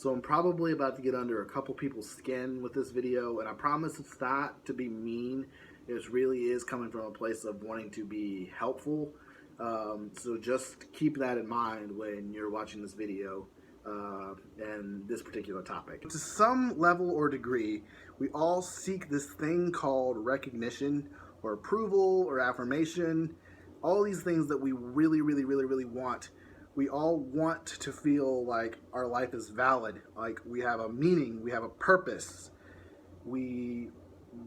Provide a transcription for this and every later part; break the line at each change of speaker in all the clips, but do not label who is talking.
So I'm probably about to get under a couple people's skin with this video, and I promise it's not to be mean. It really is coming from a place of wanting to be helpful. So just keep that in mind when you're watching this video and this particular topic. To some level or degree, we all seek this thing called recognition or approval or affirmation. All these things that we really want. We all want to feel like our life is valid, like we have a meaning, we have a purpose. We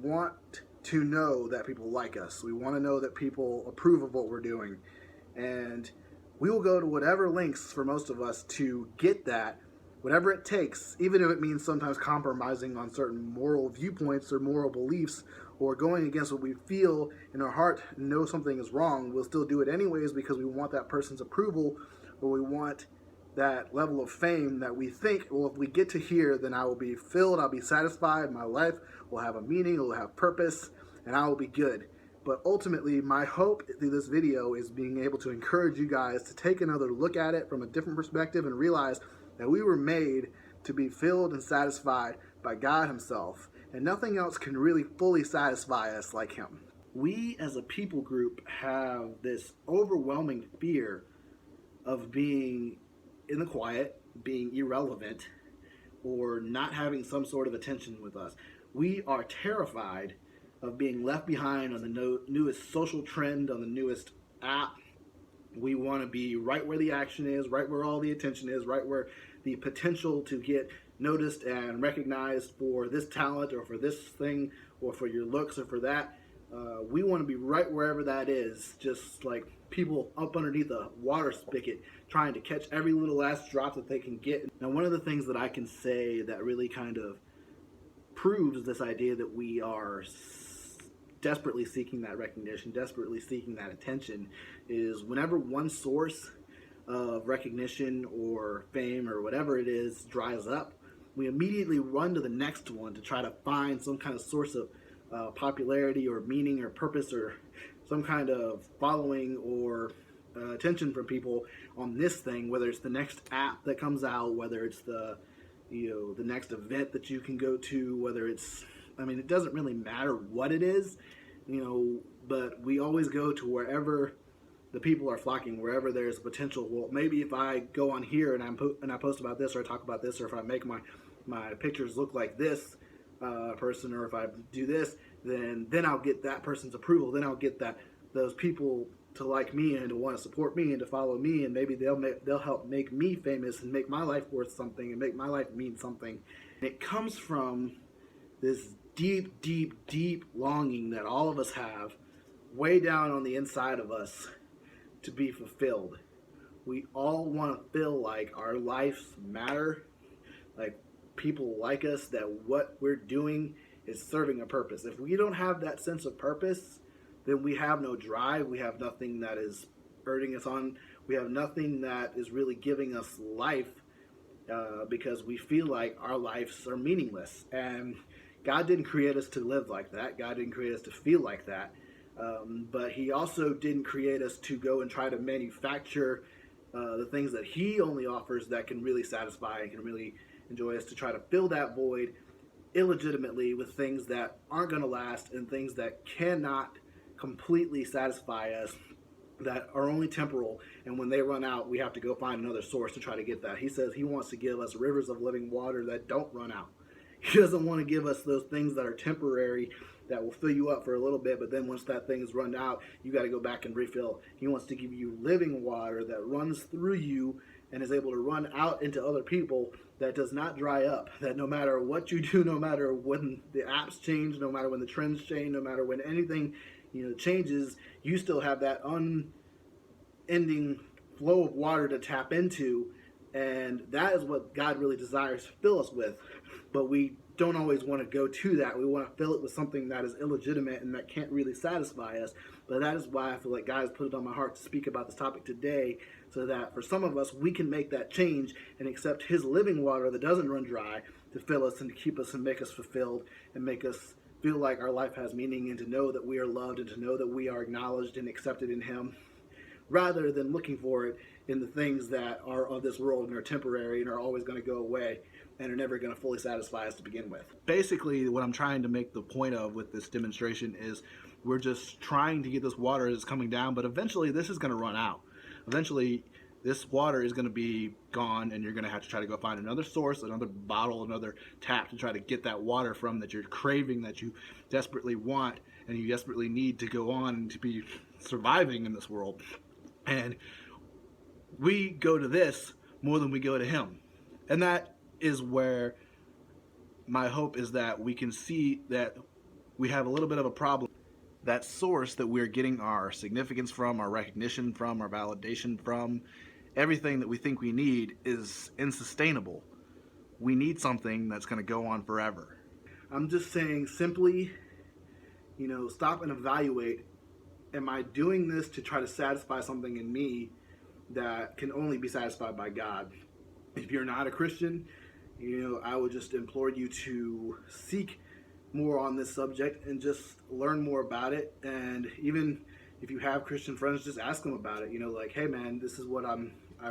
want to know that people like us. We want to know that people approve of what we're doing. And we will go to whatever lengths for most of us to get that, whatever it takes, even if it means sometimes compromising on certain moral viewpoints or moral beliefs, or going against what we feel in our heart, know something is wrong. We'll still do it anyways because we want that person's approval, or we want that level of fame that we think, well, if we get to here, then I will be filled, I'll be satisfied, my life will have a meaning, it will have purpose, and I will be good. But ultimately, my hope through this video is being able to encourage you guys to take another look at it from a different perspective and realize that we were made to be filled and satisfied by God Himself, and nothing else can really fully satisfy us like Him. We as a people group have this overwhelming fear of being in the quiet, being irrelevant, or not having some sort of attention with us. We are terrified of being left behind on the newest social trend, on the newest app. We want to be right where the action is, right where all the attention is, right where the potential to get noticed and recognized for this talent or for this thing or for your looks or for that. We want to be right wherever that is, just like people up underneath a water spigot trying to catch every little last drop that they can get. Now, one of the things that I can say that really kind of proves this idea that we are desperately seeking that recognition, desperately seeking that attention, is whenever one source of recognition or fame or whatever it is dries up, we immediately run to the next one to try to find some kind of source of popularity or meaning or purpose or some kind of following or attention from people on this thing, whether it's the next app that comes out, whether it's the next event that you can go to, whether it's, I mean, it doesn't really matter what it is, but we always go to wherever the people are flocking, wherever there's potential. Well, maybe if I go on here and I post about this or I talk about this, or if I make my pictures look like this person, or if I do this, then I'll get that person's approval. Then I'll get those people to like me and to want to support me and to follow me, and maybe they'll help make me famous and make my life worth something and make my life mean something. And it comes from this deep longing that all of us have way down on the inside of us to be fulfilled. We all want to feel like our lives matter, like people like us, that what we're doing is serving a purpose. If we don't have that sense of purpose, then we have no drive, we have nothing that is urging us on, we have nothing that is really giving us life, because we feel like our lives are meaningless. And God didn't create us to live like that. God didn't create us to feel like that. But He also didn't create us to go and try to manufacture the things that He only offers that can really satisfy and can really enjoy us, to try to fill that void illegitimately with things that aren't going to last and things that cannot completely satisfy us, that are only temporal, and when they run out, we have to go find another source to try to get that. He says He wants to give us rivers of living water that don't run out. He doesn't want to give us those things that are temporary, that will fill you up for a little bit, but then once that thing is run out, you got to go back and refill. He wants to give you living water that runs through you and is able to run out into other people, that does not dry up, that no matter what you do, no matter when the apps change, no matter when the trends change, no matter when anything changes, you still have that unending flow of water to tap into. And that is what God really desires to fill us with. But we don't always want to go to that. We want to fill it with something that is illegitimate and that can't really satisfy us. But that is why I feel like God has put it on my heart to speak about this topic today, so that for some of us, we can make that change and accept His living water that doesn't run dry to fill us and to keep us and make us fulfilled and make us feel like our life has meaning, and to know that we are loved and to know that we are acknowledged and accepted in Him, rather than looking for it in the things that are of this world and are temporary and are always going to go away and are never going to fully satisfy us to begin with. Basically, what I'm trying to make the point of with this demonstration is we're just trying to get this water that's coming down, but eventually this is going to run out. Eventually, this water is going to be gone, and you're going to have to try to go find another source, another bottle, another tap to try to get that water from that you're craving, that you desperately want, and you desperately need to go on and to be surviving in this world. And we go to this more than we go to Him. And that is where my hope is that we can see that we have a little bit of a problem. That source that we're getting our significance from, our recognition from, our validation from, everything that we think we need is unsustainable. We need something that's going to go on forever. I'm just saying simply, stop and evaluate. Am I doing this to try to satisfy something in me that can only be satisfied by God? If you're not a Christian, I would just implore you to seek more on this subject and just learn more about it. And even if you have Christian friends, just ask them about it. Like, hey man, this is what I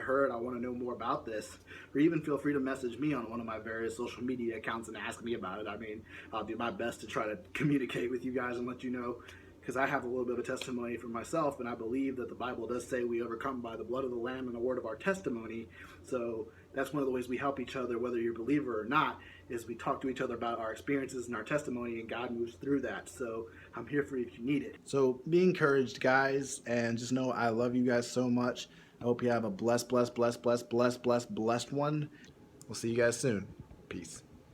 heard. I want to know more about this. Or even feel free to message me on one of my various social media accounts and ask me about it. I mean, I'll do my best to try to communicate with you guys and let you know, because I have a little bit of a testimony for myself, and I believe that the Bible does say we overcome by the blood of the Lamb and the word of our testimony. So that's one of the ways we help each other, whether you're a believer or not, is we talk to each other about our experiences and our testimony, and God moves through that. So I'm here for you if you need it. So be encouraged, guys, and just know I love you guys so much. I hope you have a blessed one. We'll see you guys soon. Peace.